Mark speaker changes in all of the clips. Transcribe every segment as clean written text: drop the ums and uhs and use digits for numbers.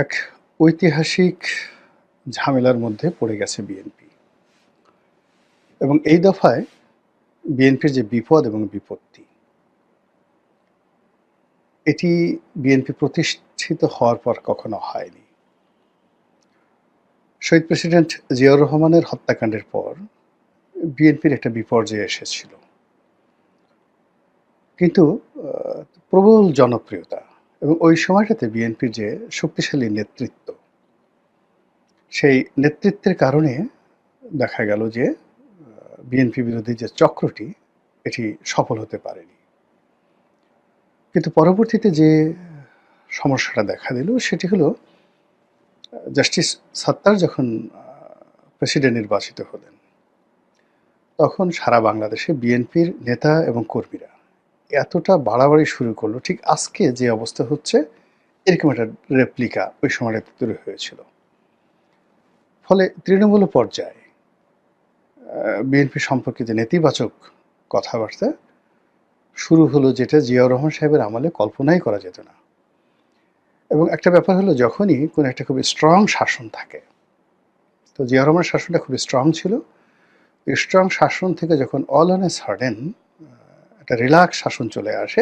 Speaker 1: এক ঐতিহাসিক ঝামেলার মধ্যে পড়ে গেছে বিএনপি এবং এই দফায় বিএনপির যে বিপদ এবং বিপত্তি, এটি বিএনপি প্রতিষ্ঠিত হওয়ার পর কখনো হয়নি। শহীদ প্রেসিডেন্ট জিয়াউর রহমানের হত্যাকাণ্ডের পর বিএনপির একটা বিপর্যয় এসেছিল, কিন্তু প্রবল জনপ্রিয়তা এবং ওই সময়টাতে বিএনপির যে শক্তিশালী নেতৃত্ব, সেই নেতৃত্বের কারণে দেখা গেল যে বিএনপি বিরোধী যে চক্রটি এটি সফল হতে পারেনি। কিন্তু পরবর্তীতে যে সমস্যাটা দেখা দিল সেটি হলো জাস্টিস সাত্তার যখন প্রেসিডেন্ট নির্বাচিত হলেন, তখন সারা বাংলাদেশে বিএনপির নেতা এবং কর্মীরা এতটা বাড়াবাড়ি শুরু করলো, ঠিক আজকে যে অবস্থা হচ্ছে এরকম একটা রেপ্লিকা ওই সময়টা তৈরি হয়েছিল। ফলে তৃণমূল পর্যায়ে বিএনপি সম্পর্কে যে নেতিবাচক কথাবার্তা শুরু হলো, যেটা জিয়াউর রহমান সাহেবের আমলে কল্পনাই করা যেত না। এবং একটা ব্যাপার হলো, যখনই কোনো একটা খুবই স্ট্রং শাসন থাকে, তো জিয়াউর রহমানের শাসনটা খুবই স্ট্রং ছিল। স্ট্রং শাসন থেকে যখন অল অন এ সাডেন একটা রিল্যাক্স শাসন চলে আসে,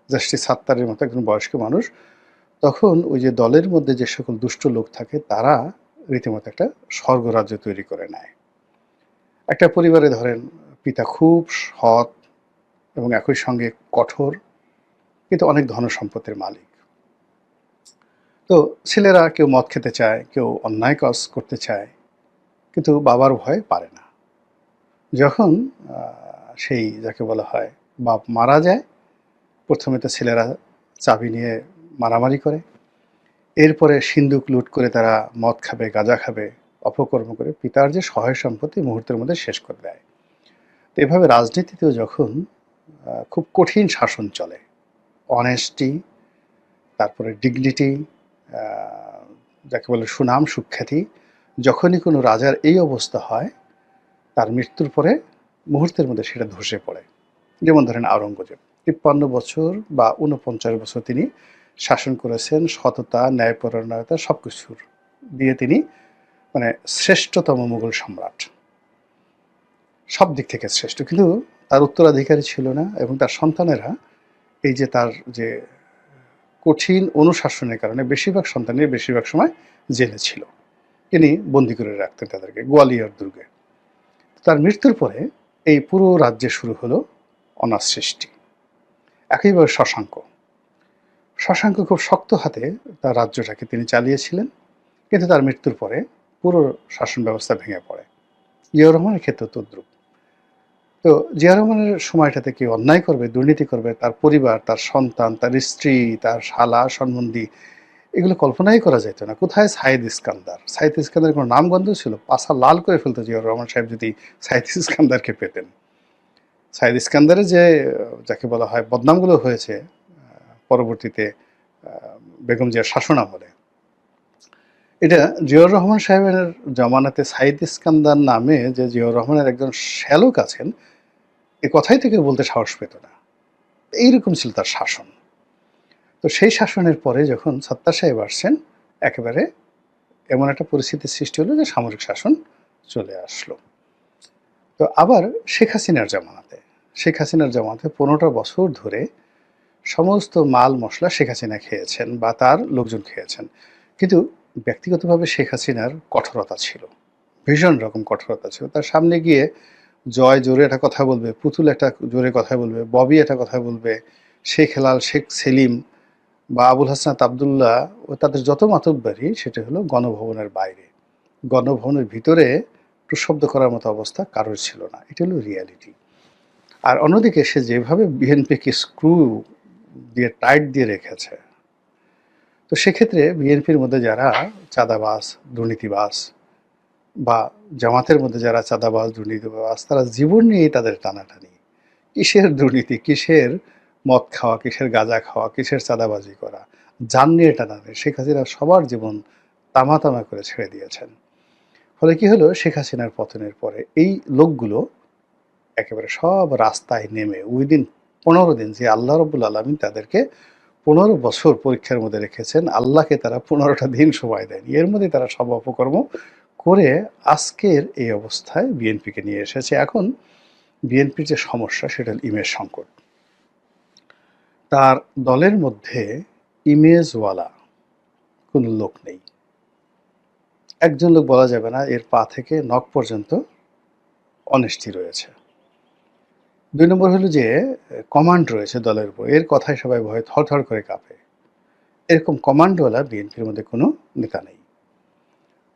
Speaker 1: জাস্টিস সাত্তারের মতো একজন বয়স্ক মানুষ, তখন ওই যে দলের মধ্যে যে সকল দুষ্ট লোক থাকে তারা রীতিমতো একটা স্বর্গরাজ্য তৈরি করে নেয়। একটা পরিবারে ধরেন পিতা খুব সৎ এবং একই সঙ্গে কঠোর, কিন্তু অনেক ধন সম্পত্তির মালিক। তো ছেলেরা কেউ মদ খেতে চায়, কেউ অন্যায় কাজ করতে চায়, কিন্তু বাবার ভয়ে পারে না। যখন সেই যাকে বলা হয় বাপ মারা যায়, প্রথমে তো ছেলেরা চাবি নিয়ে মারামারি করে, এরপরে সিন্দুক লুট করে তারা মদ খাবে, গাঁজা খাবে, অপকর্ম করে পিতার যে সহায় সম্পত্তি মুহূর্তের মধ্যে শেষ করে দেয়। তো এভাবে রাজনীতিতেও যখন খুব কঠিন শাসন চলে, অনেস্টি, তারপরে ডিগনিটি, যাকে বলে সুনাম সুখ্যাতি, যখনই কোনো রাজার এই অবস্থা হয়, তার মৃত্যুর পরে মুহূর্তের মধ্যে সেটা ধসে পড়ে। যেমন ধরেন আওরঙ্গজেব ৫৩ বছর বা ৪৯ বছর তিনি শাসন করেছেন, সততা, ন্যায়পরায়ণতা সব কিছুর দিয়ে তিনি মানে শ্রেষ্ঠতম মুঘল সম্রাট, সব দিক থেকে শ্রেষ্ঠ। কিন্তু তার উত্তরাধিকারী ছিল না, এবং তার সন্তানেরা এই যে তার যে কঠিন অনুশাসনের কারণে বেশিরভাগ সন্তানের বেশিরভাগ সময় জেলে ছিল। তিনি বন্দি করে রাখতেন তাদেরকে গোয়ালিয়র দুর্গে। তার মৃত্যুর পরে এই পুরো রাজ্যে শুরু হলো অনাথ সৃষ্টি। একইভাবে শশাঙ্ক খুব শক্ত হাতে তার রাজ্যটাকে তিনি চালিয়েছিলেন, কিন্তু তার মৃত্যুর পরে পুরো শাসন ব্যবস্থা ভেঙে পড়ে। জিয়াউর রহমানের ক্ষেত্রে তদ্রুপ। তো জিয়াউর রহমানের সময়টাতে কেউ অন্যায় করবে, দুর্নীতি করবে, তার পরিবার, তার সন্তান, তার স্ত্রী, তার শালা সম্বন্ধী, এগুলো কল্পনাই করা যেত না। কোথায় সাইদ ইস্কান্দার? সাইদ ইস্কান্দারের কোনো নামগন্ধ ছিল? পাছা লাল করে ফেলতো জিয়াউর রহমান সাহেব যদি সাইদ ইস্কান্দারকে পেতেন। সাইদ ইস্কান্দারের যে যাকে বলা হয় বদনামগুলো হয়েছে পরবর্তীতে বেগম জিয়ার শাসন আমলে, এটা জিয়াউর রহমান সাহেবের জমানাতে সাইদ ইস্কান্দার নামে যে জিয়াউর রহমানের একজন শ্যালক আছেন, এ কথাই থেকে বলতে সাহস পেত না। এইরকম ছিল তার শাসন। তো সেই শাসনের পরে যখন সাত্তার সাহেব আসছেন, একেবারে এমন একটা পরিস্থিতির সৃষ্টি হলো যে সামরিক শাসন চলে আসলো। তো আবার শেখ হাসিনার জামানাতে ১৫টা বছর ধরে সমস্ত মাল মশলা শেখ হাসিনা খেয়েছেন বা তার লোকজন খেয়েছেন, কিন্তু ব্যক্তিগতভাবে শেখ হাসিনার কঠোরতা ছিল, ভীষণ রকম কঠোরতা ছিল। তার সামনে গিয়ে জয় জোরে একটা কথা বলবে, পুতুল একটা জোরে কথা বলবে, ববি একটা কথা বলবে, শেখ হেলাল, শেখ সেলিম বা আবুল হাসনাত আবদুল্লাহ ও তাদের যত মাতব্বরি, সেটা হলো গণভবনের বাইরে। গণভবনের ভিতরে প্রশব্দ করার মতো অবস্থা কারোর ছিল না। এটা হলো রিয়ালিটি। আর অন্যদিকে সে যেভাবে বিএনপিকে স্ক্রু দিয়ে টাইট দিয়ে রেখেছে, তো সেক্ষেত্রে বিএনপির মধ্যে যারা চাঁদাবাজ, দুর্নীতিবাজ, বা জামাতের মধ্যে যারা চাঁদাবাজ, দুর্নীতিবাজ, তারা জীবন নিয়েই তাদের টানাটানি। কিসের দুর্নীতি, কিসের মদ খাওয়া, কিসের গাঁজা খাওয়া, কিসের চাঁদাবাজি করা, যান নিয়ে টানাটানি। শেখ হাসিনা সবার জীবন তামা তামা করে ছেড়ে দিয়েছেন। ফলে কি হলো, শেখ হাসিনার পতনের পরে এই লোকগুলো একেবারে সব রাস্তায় নেমে উইদিন ১৫ দিন যে আল্লাহ রাব্বুল আলামিন তাদেরকে 15 বছর পরীক্ষার মধ্যে রেখেছেন। আল্লাহকে তারা 15টা দিন সময় দেয়নি। এর মধ্যে তারা সব অপকর্ম করে আজকের এই অবস্থায় বিএনপিকে নিয়ে এসেছে। এখন বিএনপির যে সমস্যা সেটা হল ইমেজ সংকট। তার দলের মধ্যে ইমেজওয়ালা কোনো লোক নেই। একজন লোক বলা যাবে না এর পা থেকে নখ পর্যন্ত অনেস্টি রয়েছে। ২ নম্বর হলো যে কমান্ড রয়েছে দলের উপর। এর কথায় সবাই ভয়ে থরথর করে কাঁপে। এরকম কমান্ডওয়ালা বিএনপির মধ্যে কোনো নেতা নেই।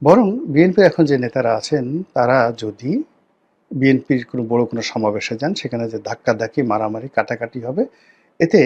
Speaker 1: বরং বিএনপির এখন যে নেতারা আছেন তারা যদি বিএনপির কোনো বড় কোনো সমাবেশে যান, সেখানে যে ধাক্কাধাক্কি, মারামারি, কাটাকাটি হবে, এতে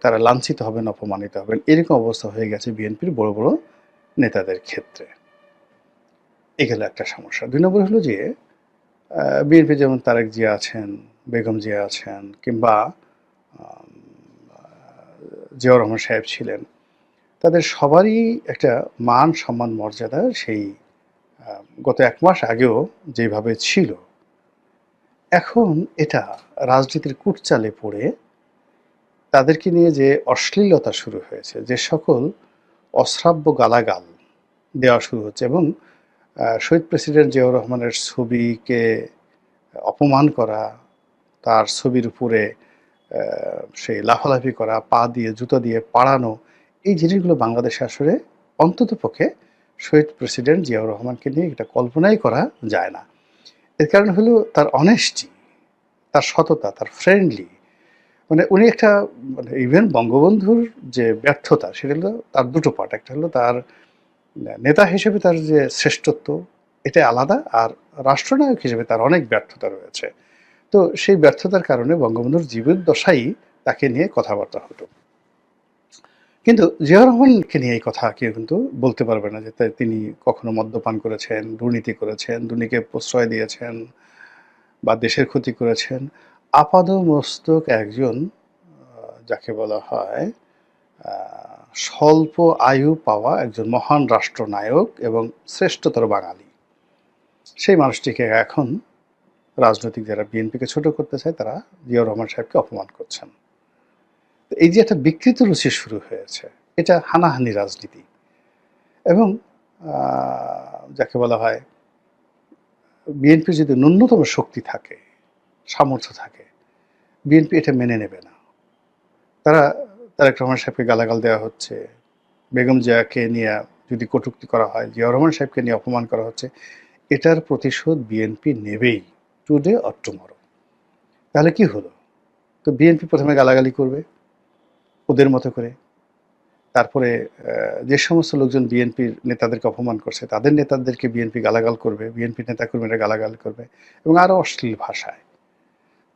Speaker 1: তারা লাঞ্ছিত হবেন, অপমানিত হবেন। এরকম অবস্থা হয়ে গেছে বিএনপির বড় বড় নেতাদের ক্ষেত্রে। এই গেল একটা সমস্যা। ২ নম্বর হলো যে বিএনপি যেমন তারেক জিয়া আছেন, বেগম জিয়া আছেন, কিংবা আম জিয়াউর রহমান সাহেব ছিলেন। তাদের সবারই একটা মান, সম্মান, মর্যাদা সেই গত ১ মাস আগেও যেভাবে ছিল, এখন এটা রাজনীতির কূটচালে পড়ে তাদেরকে নিয়ে যে অশ্লীলতা শুরু হয়েছে, যে সকল অশ্রাব্য গালাগাল দেওয়া শুরু হচ্ছে এবং শহীদ প্রেসিডেন্ট জিয়াউর রহমানের ছবিকে অপমান করা, তার ছবির উপরে সেই লাফালাফি করা, পা দিয়ে জুতো দিয়ে পাড়ানো, এই জিনিসগুলো বাংলাদেশে আসলে অন্ততপক্ষে শহীদ প্রেসিডেন্ট জিয়াউর রহমানকে নিয়ে এটা কল্পনাই করা যায় না। এর কারণ হলো তার অনেস্টি, তার সততা, তার ফ্রেন্ডলি, মানে উনি একটা, মানে ইভেন বঙ্গবন্ধুর যে ব্যর্থতা সেটা হলো তার দুটো পার্ট। একটা হলো তার নেতা হিসেবে তার যে শ্রেষ্ঠত্ব, এটা আলাদা, আর রাষ্ট্রনায়ক হিসেবে তার অনেক ব্যর্থতা রয়েছে। তো সেই ব্যর্থতার কারণে বঙ্গবন্ধুর জীবদ্দশায় তাকে নিয়ে কথাবার্তা হতো। কিন্তু জিয়াউর রহমানকে নিয়ে এই কথা কেউ কিন্তু বলতে পারবে না যে তিনি কখনো মদ্যপান করেছেন, দুর্নীতি করেছেন, দুর্নীতিকে প্রশ্রয় দিয়েছেন বা দেশের ক্ষতি করেছেন। আপাদমস্তক একজন যাকে বলা হয় স্বল্প আয়ু পাওয়া একজন মহান রাষ্ট্রনায়ক এবং শ্রেষ্ঠতর বাঙালি, সেই মানুষটিকে এখন রাজনৈতিক যারা বিএনপিকে ছোট করতে চায় তারা জিয়াউর রহমান সাহেবকে অপমান করছেন। এই যে একটা বিকৃত রুচি শুরু হয়েছে, এটা হানাহানি রাজনীতি এবং যাকে বলা হয় বিএনপির যদি ন্যূনতম শক্তি থাকে, সামর্থ্য থাকে, বিএনপি এটা মেনে নেবে না। তারা তারেক রহমান সাহেবকে গালাগাল দেওয়া হচ্ছে, বেগম জিয়াকে নিয়ে যদি কটূক্তি করা হয়, জিয়াউর রহমান সাহেবকে নিয়ে অপমান করা হচ্ছে, এটার প্রতিশোধ বিএনপি নেবেই, টুডে অর টুমরো। তাহলে কি হলো? তো বিএনপি প্রথমে গালাগালি করবে ওদের মতো করে, তারপরে যে সমস্ত লোকজন বিএনপির নেতাদেরকে অপমান করছে তাদের নেতাদেরকে বিএনপি গালাগাল করবে, বিএনপি নেতাকর্মীরা গালাগাল করবে এবং আরও অশ্লীল ভাষায়।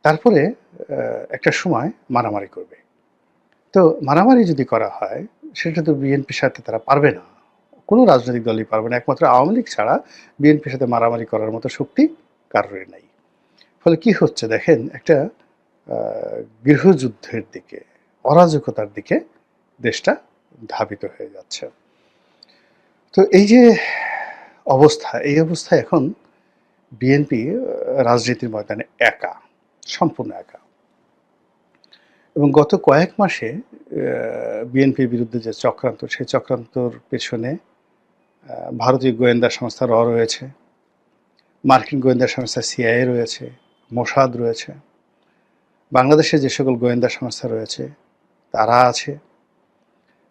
Speaker 1: তারপরে একটা সময় মারামারি করবে। তো মারামারি যদি করা হয় সেটা তো বিএনপির সাথে তারা পারবে না, কোনো রাজনৈতিক দলই পারবে না, একমাত্র আওয়ামী লীগ ছাড়া বিএনপির সাথে মারামারি করার মতো শক্তি কারোরই নাই। ফলে কি হচ্ছে দেখেন, একটা গৃহযুদ্ধের দিকে, অরাজকতার দিকে দেশটা ধাবিত হয়ে যাচ্ছে। তো এই যে অবস্থা, এই অবস্থায় এখন বিএনপি রাজনীতির ময়দানে একা, সম্পূর্ণ একা। এবং গত কয়েক মাসে বিএনপির বিরুদ্ধে যে চক্রান্ত, সেই চক্রান্তর পেছনে ভারতীয় গোয়েন্দা সংস্থা র রয়েছে, মার্কিন গোয়েন্দা সংস্থা সিআইএ রয়েছে, মোসাদ রয়েছে, বাংলাদেশে যে সকল গোয়েন্দা সংস্থা রয়েছে তারা আছে,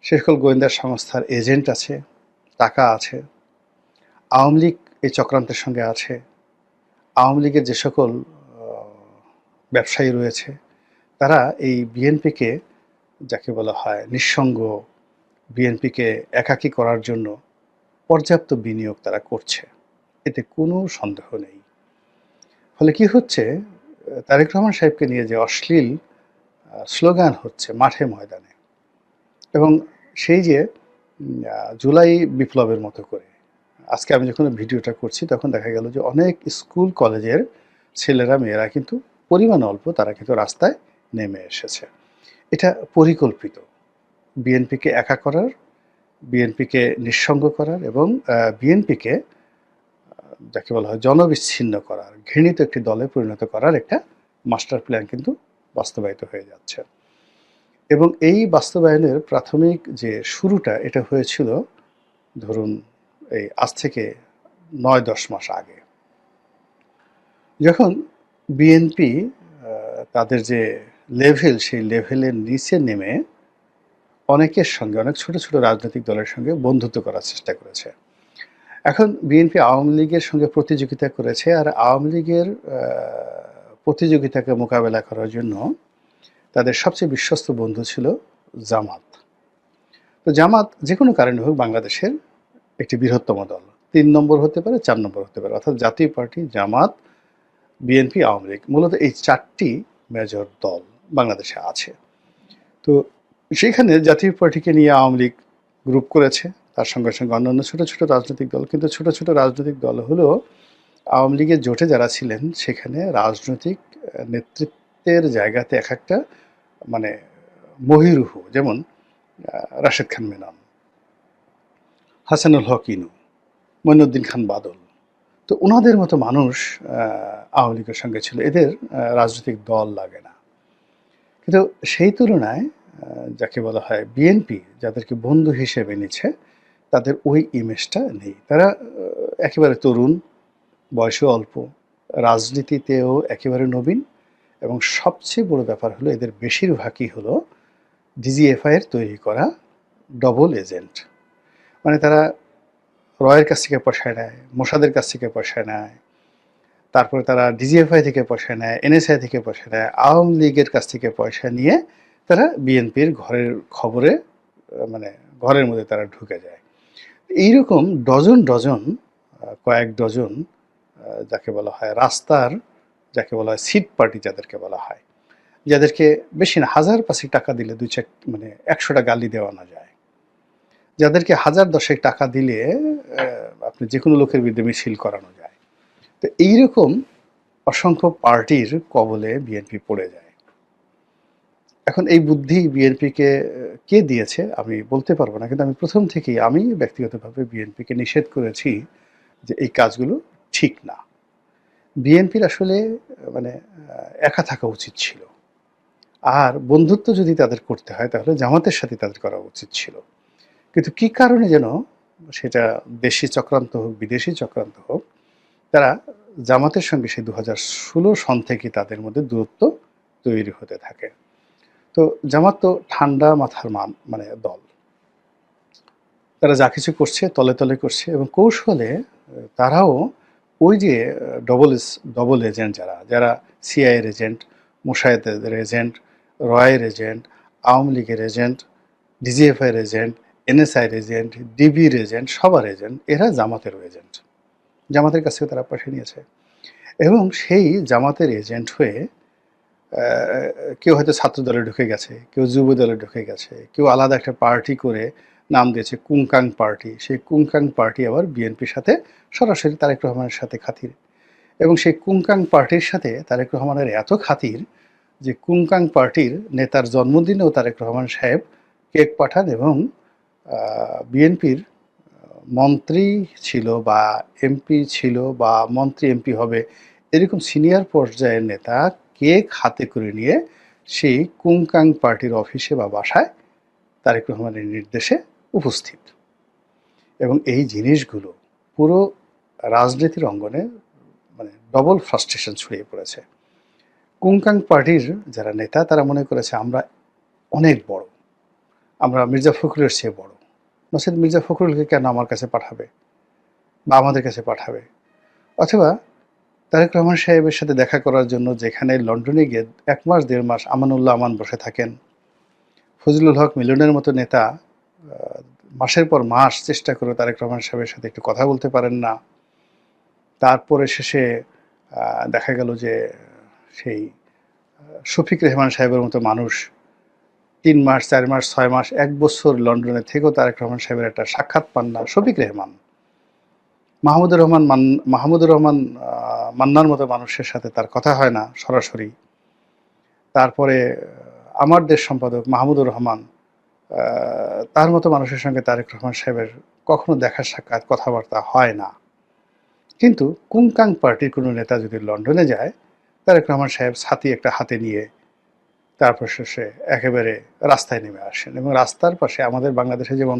Speaker 1: সে সকল গোয়েন্দা সংস্থার এজেন্ট আছে, টাকা আছে। আওয়ামী লীগ এই চক্রান্তের সঙ্গে আছে। আওয়ামী লীগের যে সকল ব্যবসায়ী রয়েছে তারা এই বিএনপিকে, যাকে বলা হয় নিঃসঙ্গ, বিএনপিকে একাকী করার জন্য পর্যাপ্ত বিনিয়োগ তারা করছে, এতে কোনো সন্দেহ নেই। ফলে কি হচ্ছে, তারেক রহমান সাহেবকে নিয়ে যে অশ্লীল স্লোগান হচ্ছে মাঠে ময়দানে, এবং সেই যে জুলাই বিপ্লবের মতো করে, আজকে আমি যখন ভিডিওটা করছি তখন দেখা গেল যে অনেক স্কুল কলেজের ছেলেরা মেয়েরা কিন্তু পরিমাণ অল্প, তারা কিন্তু রাস্তায় নেমে এসেছে। এটা পরিকল্পিত, বিএনপিকে একা করার, বিএনপিকে নিঃসঙ্গ করার এবং বিএনপিকে যাকে বলা হয় জনবিচ্ছিন্ন করার, ঘৃণিত একটি দলে পরিণত করার একটা মাস্টার প্ল্যান কিন্তু বাস্তবায়িত হয়ে যাচ্ছে। এবং এই বাস্তবায়নের প্রাথমিক যে শুরুটা এটা হয়েছিল ধরুন এই আজ থেকে ৯-১০ মাস আগে। যখন বিএনপি তাদের যে লেভেল সেই লেভেলের নিচে নেমে অনেকের সঙ্গে অনেক ছোট, ছোট রাজনৈতিক দলের সঙ্গে বন্ধুত্ব করার চেষ্টা করেছে। এখন বিএনপি আওয়ামী লীগের সঙ্গে প্রতিযোগিতা করেছে আর আওয়ামী লীগের প্রতিযোগিতাকে মোকাবেলা করার জন্য তাদের সবচেয়ে বিশ্বস্ত বন্ধু ছিল জামাত। তো জামাত যেকোনো কারণে হোক বাংলাদেশের একটি বৃহত্তম দল। ৩ নম্বর হতে পারে, ৪ নম্বর হতে পারে। অর্থাৎ জাতীয় পার্টি, জামাত, বিএনপি, আওয়ামী লীগ মূলত এই ৪টি মেজর দল বাংলাদেশে আছে। তো সেখানে জাতীয় পার্টিকে নিয়ে আওয়ামী লীগ গ্রুপ করেছে, তার সঙ্গে সঙ্গে অন্যান্য ছোট ছোট রাজনৈতিক দল। কিন্তু ছোট ছোট রাজনৈতিক দল হলেও আওয়ামী লীগের জোটে যারা ছিলেন সেখানে রাজনৈতিক নেতৃত্বের জায়গাতে এক একটা মানে মহিরুহু, যেমন রাশেদ খান মেনন, হাসানুল হক ইনু, মঈনুদ্দিন খান বাদল। তো ওনাদের মতো মানুষ আওয়ামী লীগের সঙ্গে ছিল। এদের রাজনৈতিক দল লাগে না। কিন্তু সেই তুলনায় যাকে বলা হয় বিএনপি, যাদেরকে বন্ধু হিসেবে নিচ্ছে, তাদের ওই ইমেজটা নেই। তারা একেবারে তরুণ, বয়সও অল্প, রাজনীতিতেও একেবারে নবীন এবং সবচেয়ে বড় ব্যাপার হলো এদের বেশিরভাগই হলো ডিজিএফআই এর তৈরি করা ডবল এজেন্ট। মানে তারা রয়ের কাছ থেকে পয়সা নেয়, মোসাদের কাছ থেকে পয়সা নেয়, তারপরে তারা ডিজিএফআই থেকে পয়সা নেয়, এনএসআই থেকে পয়সা নেয়, আওয়ামী লীগের কাছ থেকে পয়সা নিয়ে তারা বিএনপির ঘরের খবরে মানে ঘরের মধ্যে তারা ঢুকে যায়। এইরকম ডজন ডজন কয়েক ডজন যাকে বলা হয় রাস্তার, যাকে বলা হয় সিট পার্টি যাদেরকে বলা হয়, যাদেরকে বেশি না ১০০০-৫০০ টাকা দিলে ২-৪ মানে ১০০টা গালি দেওয়ানো যায়, যাদেরকে ১০০০-১০০০ টাকা দিলে আপনি যে কোনো লোকের বিরুদ্ধে মিছিল করানো যায়। তো এইরকম অসংখ্য পার্টির কবলে বিএনপি পড়ে যায়। এখন এই বুদ্ধি বিএনপিকে কে দিয়েছে আমি বলতে পারবো না, কিন্তু আমি প্রথম থেকেই আমি ব্যক্তিগতভাবে বিএনপিকে নিষেধ করেছি যে এই কাজগুলো ঠিক না। বিএনপির আসলে মানে একা থাকা উচিত ছিল, আর বন্ধুত্ব যদি তাদের করতে হয় তাহলে জামাতের সাথে তাদের করা উচিত ছিল। কিন্তু কি কারণে যেন সেটা দেশি চক্রান্ত হোক বিদেশি চক্রান্ত হোক, তারা জামাতের সঙ্গে সেই ২০১৬ সন থেকে তাদের মধ্যে দূরত্ব তৈরি হতে থাকে। তো জামাত তো ঠান্ডা মাথার মানে দল, তারা যা কিছু করছে তলে তলে করছে এবং কৌশলে তারাও ওই যে ডবল এজেন্ট, যারা যারা সিআইয়ের এজেন্ট, মোসায়েদের এজেন্ট, রয়ের এজেন্ট, আওয়ামী লীগের এজেন্ট, ডিজিএফআইয়ের এজেন্ট, এনএসআইয়ের এজেন্ট, ডিবির এজেন্ট, সবার এজেন্ট, এরা জামাতেরও এজেন্ট। জামাতের কাছ থেকে তারা পয়সা নিয়েছে এবং সেই জামাতের এজেন্ট হয়ে কেউ হয়তো ছাত্র দলে ঢুকে গেছে, কেউ যুব দলে ঢুকে গেছে, কেউ আলাদা একটা পার্টি করে নাম দিয়েছে কুংকাং পার্টি। সেই কুংকাং পার্টি আবার বিএনপির সাথে সরাসরি তারেক রহমানের সাথে খাতির, এবং সেই কুংকাং পার্টির সাথে তারেক রহমানের এত খাতির যে কুংকাং পার্টির নেতার জন্মদিনেও তারেক রহমান সাহেব কেক পাঠান এবং বিএনপির মন্ত্রী ছিল বা এমপি ছিল বা মন্ত্রী এমপি হবে এরকম সিনিয়র পর্যায়ের নেতা কেক হাতে করে নিয়ে সেই কুংকাং পার্টির অফিসে বা বাসায় তারেক রহমানের নির্দেশে উপস্থিত। এবং এই জিনিসগুলো পুরো রাজনীতির অঙ্গনে মানে ডবল ফ্রাস্ট্রেশন ছড়িয়ে পড়েছে। কুংকাং পার্টির যারা নেতা তারা মনে করেছে আমরা অনেক বড়, আমরা মির্জা ফখরুলের চেয়ে বড়, নচেত মির্জা ফখরুলকে কেন আমার কাছে পাঠাবে বা আমাদের কাছে পাঠাবে। অথবা তারেক রহমান সাহেবের সাথে দেখা করার জন্য যেখানে লন্ডনে গিয়ে ১ মাস ১.৫ মাস আমানুল্লাহ আমান বসে থাকেন, ফজলুল হক মিলনের মতো নেতা মাসের পর মাস চেষ্টা করে তারেক রহমান সাহেবের সাথে একটু কথা বলতে পারেন না। তারপরে শেষে দেখা গেল যে সেই শফিক রেহমান সাহেবের মতো মানুষ ৩ মাস ৪ মাস ৬ মাস ১ বছর লন্ডনে থেকেও তারেক রহমান সাহেবের একটা সাক্ষাৎ পান না। শফিক রেহমান, মাহমুদুর রহমান মান্নার মতো মানুষের সাথে তার কথা হয় না সরাসরি। তারপরে আমার দেশ সম্পাদক মাহমুদুর রহমান, তার মতো মানুষের সঙ্গে তারেক রহমান সাহেবের কখনো দেখা সাক্ষাৎ কথাবার্তা হয় না। কিন্তু কুংকাং পার্টির কোনো নেতা যদি লন্ডনে যায়, তারেক রহমান সাহেব ছাতি একটা হাতে নিয়ে তারপর শেষে একেবারে রাস্তায় নেমে আসেন এবং রাস্তার পাশে আমাদের বাংলাদেশে যেমন